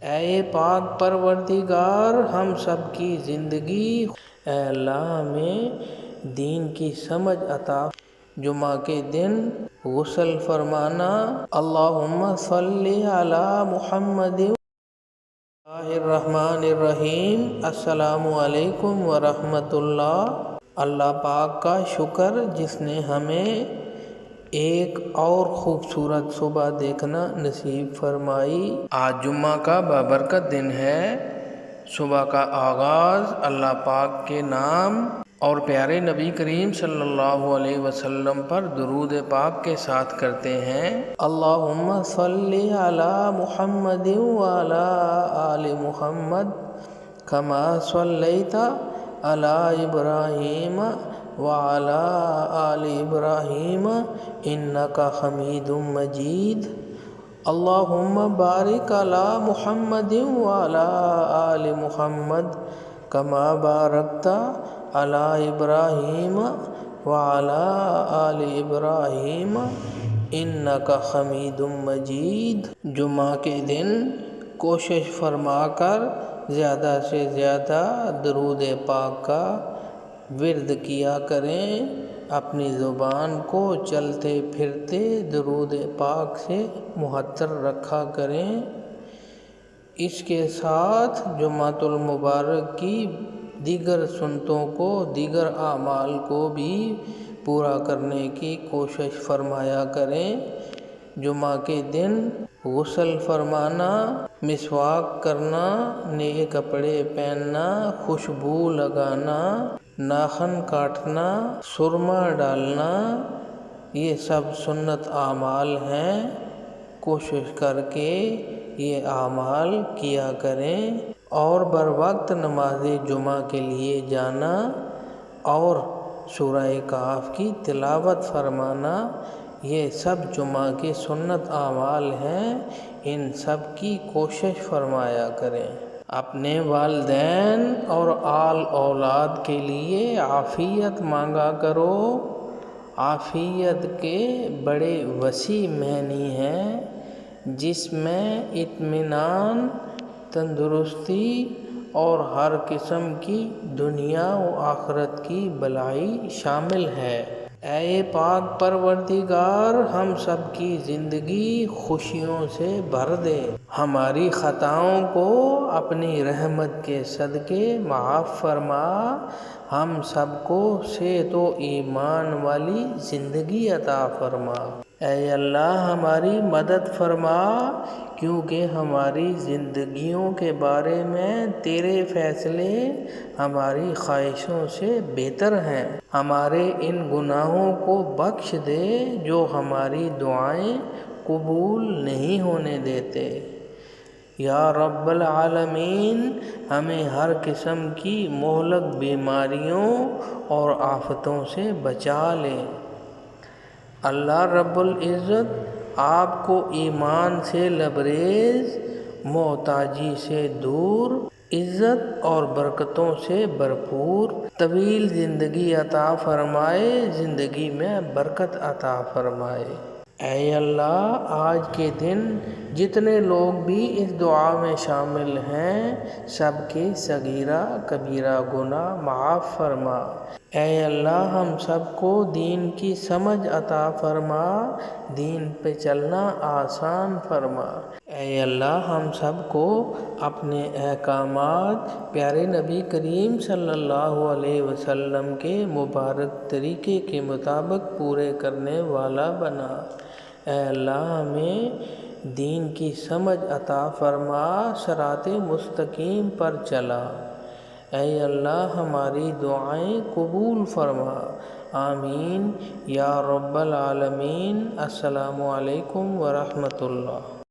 اے پاک پروردگار ہم سب کی زندگی، اے اللہ ہمیں دین کی سمجھ عطا۔ جمعہ کے دن غسل فرمانا۔ اللہم صلی علی محمد۔ اللہ الرحمن الرحیم۔ السلام علیکم ورحمۃ اللہ۔ اللہ پاک کا شکر جس نے ہمیں ایک اور خوبصورت صبح دیکھنا نصیب فرمائی۔ آج جمعہ کا بابرکت دن ہے۔ صبح کا آغاز اللہ پاک کے نام اور پیارے نبی کریم صلی اللہ علیہ وسلم پر درود پاک کے ساتھ کرتے ہیں۔ اللہم صلی علی محمد وعلی آل محمد کما صلیت علی ابراہیم وعلی آل ابراہیم انک حمید مجید۔ اللہم بارک علی محمد وعلی آل محمد کما بارکت علی ابراہیم وعلی آل ابراہیم انک حمید مجید۔ جمعہ کے دن کوشش فرما کر زیادہ سے زیادہ درود پاک کا ورد کیا کریں۔ اپنی زبان کو چلتے پھرتے درود پاک سے معطر رکھا کریں۔ اس کے ساتھ جمعۃ المبارک کی دیگر سنتوں کو، دیگر اعمال کو بھی پورا کرنے کی کوشش فرمایا کریں۔ جمعہ کے دن غسل فرمانا، مسواک کرنا، نئے کپڑے پہننا، خوشبو لگانا، ناخن کاٹنا، سرما ڈالنا، یہ سب سنت اعمال ہیں۔ کوشش کر کے یہ اعمال کیا کریں اور بر وقت نماز جمعہ کے لیے جانا اور سورہ کہف کی تلاوت فرمانا، یہ سب جمعہ کی سنت اعمال ہیں۔ ان سب کی کوشش فرمایا کریں۔ اپنے والدین اور آل اولاد کے لیے عافیت مانگا کرو۔ عافیت کے بڑے وسیع معنی ہیں جس میں اطمینان، تندرستی اور ہر قسم کی دنیا و آخرت کی بھلائی شامل ہے۔ اے پاک پروردگار ہم سب کی زندگی خوشیوں سے بھر دے۔ ہماری خطاؤں کو اپنی رحمت کے صدقے معاف فرما۔ ہم سب کو صحت و ایمان والی زندگی عطا فرما۔ اے اللہ ہماری مدد فرما کیونکہ ہماری زندگیوں کے بارے میں تیرے فیصلے ہماری خواہشوں سے بہتر ہیں۔ ہمارے ان گناہوں کو بخش دے جو ہماری دعائیں قبول نہیں ہونے دیتے۔ یا رب العالمین ہمیں ہر قسم کی مہلک بیماریوں اور آفتوں سے بچا لے۔ اللہ رب العزت آپ کو ایمان سے لبریز، محتاجی سے دور، عزت اور برکتوں سے بھرپور طویل زندگی عطا فرمائے، زندگی میں برکت عطا فرمائے۔ اے اللہ آج کے دن جتنے لوگ بھی اس دعا میں شامل ہیں سب کے صغیرہ کبیرہ گناہ معاف فرما۔ اے اللہ ہم سب کو دین کی سمجھ عطا فرما، دین پہ چلنا آسان فرما۔ اے اللہ ہم سب کو اپنے احکامات پیارے نبی کریم صلی اللہ علیہ وسلم کے مبارک طریقے کے مطابق پورے کرنے والا بنا۔ اے اللہ ہمیں دین کی سمجھ عطا فرما، صراط مستقیم پر چلا۔ اے اللہ ہماری دعائیں قبول فرما۔ آمین یا رب العالمین۔ السلام علیکم ورحمۃ اللہ۔